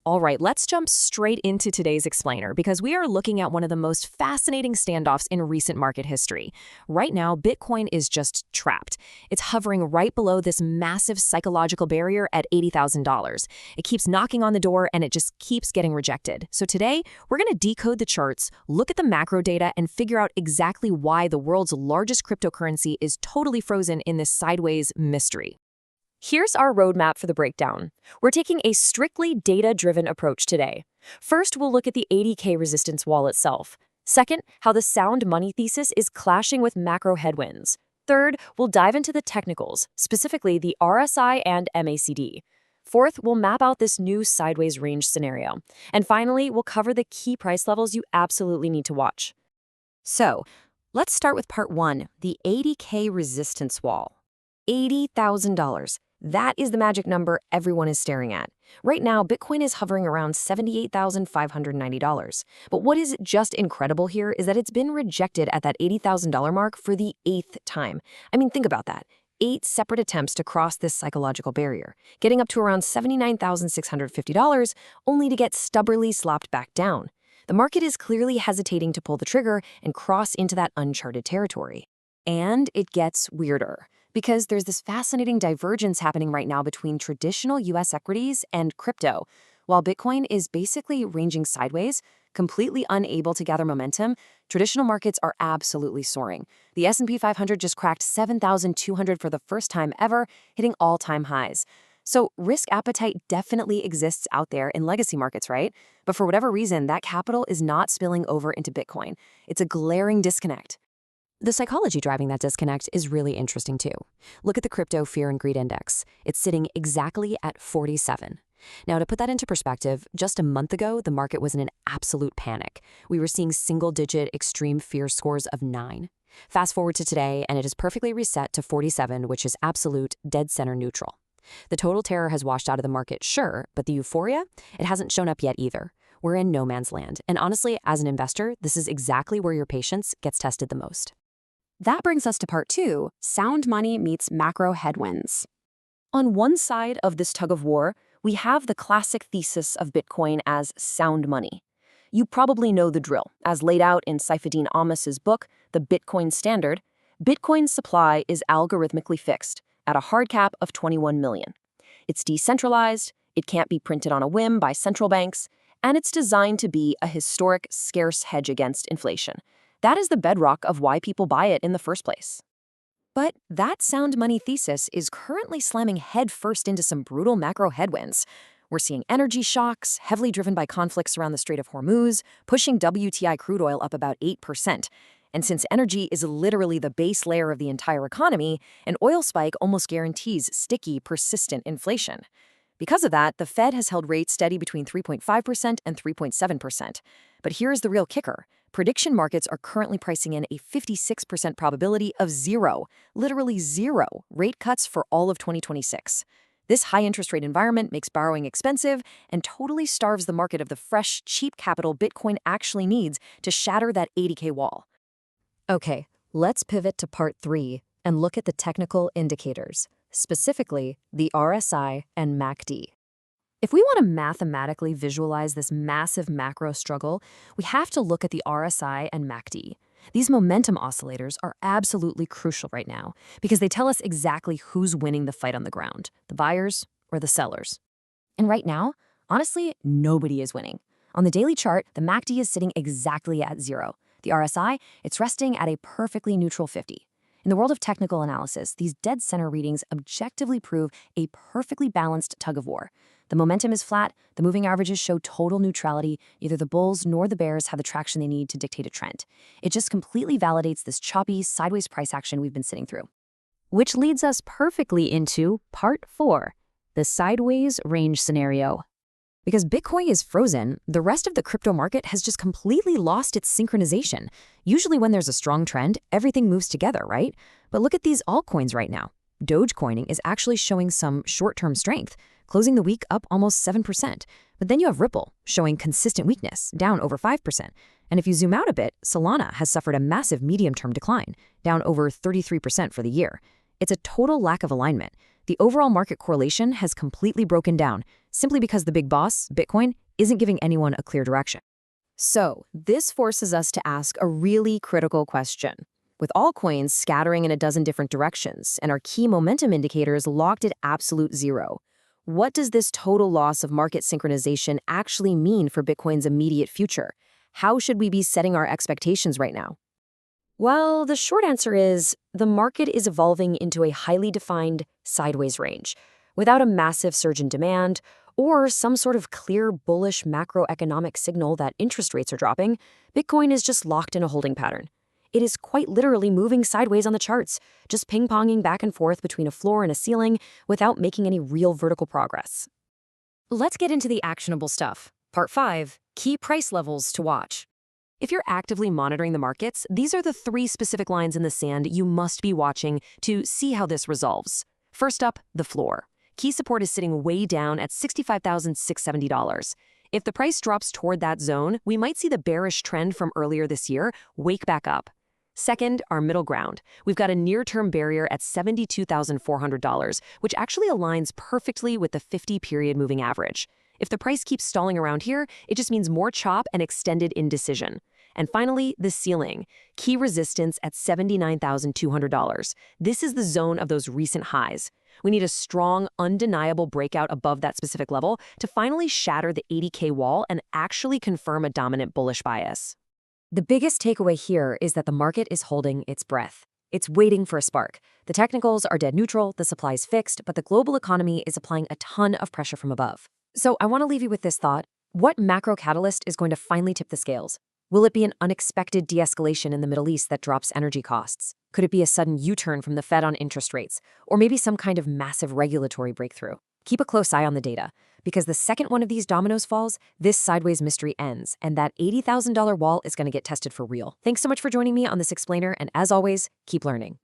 All right, let's jump straight into today's explainer because we are looking at one of the most fascinating standoffs in recent market history. Right now, Bitcoin is just trapped. It's hovering right below this massive psychological barrier at $80,000. It keeps knocking on the door and it just keeps getting rejected. So today, we're going to decode the charts, look at the macro data, and figure out exactly why the world's largest cryptocurrency is totally frozen in this sideways mystery. Here's our roadmap for the breakdown. We're taking a strictly data-driven approach today. First, we'll look at the 80K resistance wall itself. Second, how the sound money thesis is clashing with macro headwinds. Third, we'll dive into the technicals, specifically the RSI and MACD. Fourth, we'll map out this new sideways range scenario. And finally, we'll cover the key price levels you absolutely need to watch. So, let's start with part one, the 80K resistance wall. $80,000. That is the magic number everyone is staring at. Right now, Bitcoin is hovering around $78,590. But what is just incredible here is that it's been rejected at that $80,000 mark for the 8th time. I mean, think about that. 8 separate attempts to cross this psychological barrier, getting up to around $79,650, only to get stubbornly slopped back down. The market is clearly hesitating to pull the trigger and cross into that uncharted territory. And it gets weirder, because there's this fascinating divergence happening right now between traditional US equities and crypto. While Bitcoin is basically ranging sideways, completely unable to gather momentum, traditional markets are absolutely soaring. The S&P 500 just cracked 7,200 for the first time ever, hitting all-time highs. So risk appetite definitely exists out there in legacy markets, right? But for whatever reason, that capital is not spilling over into Bitcoin. It's a glaring disconnect. The psychology driving that disconnect is really interesting too. Look at the Crypto Fear and Greed Index. It's sitting exactly at 47. Now, to put that into perspective, just a month ago, the market was in an absolute panic. We were seeing single-digit extreme fear scores of 9. Fast forward to today, and it is perfectly reset to 47, which is absolute dead center neutral. The total terror has washed out of the market, sure, but the euphoria, it hasn't shown up yet either. We're in no man's land. And honestly, as an investor, this is exactly where your patience gets tested the most. That brings us to part two, sound money meets macro headwinds. On one side of this tug of war, we have the classic thesis of Bitcoin as sound money. You probably know the drill. As laid out in Saifedean Ammous's book, The Bitcoin Standard, Bitcoin's supply is algorithmically fixed at a hard cap of 21 million. It's decentralized, it can't be printed on a whim by central banks, and it's designed to be a historic, scarce hedge against inflation. That is the bedrock of why people buy it in the first place. But that sound money thesis is currently slamming headfirst into some brutal macro headwinds. We're seeing energy shocks, heavily driven by conflicts around the Strait of Hormuz, pushing WTI crude oil up about 8%. And since energy is literally the base layer of the entire economy, an oil spike almost guarantees sticky, persistent inflation. Because of that, the Fed has held rates steady between 3.5% and 3.7%. But here's the real kicker. Prediction markets are currently pricing in a 56% probability of zero, literally zero, rate cuts for all of 2026. This high interest rate environment makes borrowing expensive and totally starves the market of the fresh, cheap capital Bitcoin actually needs to shatter that 80K wall. Okay, let's pivot to part three and look at the technical indicators, specifically the RSI and MACD. If we want to mathematically visualize this massive macro struggle, we have to look at the RSI and MACD. These momentum oscillators are absolutely crucial right now because they tell us exactly who's winning the fight on the ground, the buyers or the sellers. And right now, honestly, nobody is winning. On the daily chart, the MACD is sitting exactly at 0. The RSI, it's resting at a perfectly neutral 50. In the world of technical analysis, these dead center readings objectively prove a perfectly balanced tug of war. The momentum is flat, the moving averages show total neutrality, neither the bulls nor the bears have the traction they need to dictate a trend. It just completely validates this choppy, sideways price action we've been sitting through. Which leads us perfectly into part 4, the sideways range scenario. Because Bitcoin is frozen, the rest of the crypto market has just completely lost its synchronization. Usually when there's a strong trend, everything moves together, right? But look at these altcoins right now. Dogecoining is actually showing some short-term strength, closing the week up almost 7%. But then you have Ripple showing consistent weakness, down over 5%. And if you zoom out a bit, Solana has suffered a massive medium-term decline, down over 33% for the year. It's a total lack of alignment. The overall market correlation has completely broken down. simply because the big boss, Bitcoin, isn't giving anyone a clear direction. So, this forces us to ask a really critical question. With all coins scattering in a dozen different directions and our key momentum indicators locked at absolute zero, what does this total loss of market synchronization actually mean for Bitcoin's immediate future? How should we be setting our expectations right now? Well, the short answer is the market is evolving into a highly defined sideways range. Without a massive surge in demand or some sort of clear bullish macroeconomic signal that interest rates are dropping, Bitcoin is just locked in a holding pattern. It is quite literally moving sideways on the charts, just ping-ponging back and forth between a floor and a ceiling without making any real vertical progress. Let's get into the actionable stuff. Part 5, key price levels to watch. If you're actively monitoring the markets, these are the 3 specific lines in the sand you must be watching to see how this resolves. First up, the floor. Key support is sitting way down at $65,670. If the price drops toward that zone, we might see the bearish trend from earlier this year wake back up. Second, our middle ground. We've got a near-term barrier at $72,400, which actually aligns perfectly with the 50-period moving average. If the price keeps stalling around here, it just means more chop and extended indecision. And finally, the ceiling. Key resistance at $79,200. This is the zone of those recent highs. We need a strong, undeniable breakout above that specific level to finally shatter the 80K wall and actually confirm a dominant bullish bias. The biggest takeaway here is that the market is holding its breath. It's waiting for a spark. The technicals are dead neutral, the supply is fixed, but the global economy is applying a ton of pressure from above. So I want to leave you with this thought. What macro catalyst is going to finally tip the scales? Will it be an unexpected de-escalation in the Middle East that drops energy costs? Could it be a sudden U-turn from the Fed on interest rates? Or maybe some kind of massive regulatory breakthrough? Keep a close eye on the data, because the second one of these dominoes falls, this sideways mystery ends, and that $80,000 wall is going to get tested for real. Thanks so much for joining me on this explainer, and as always, keep learning.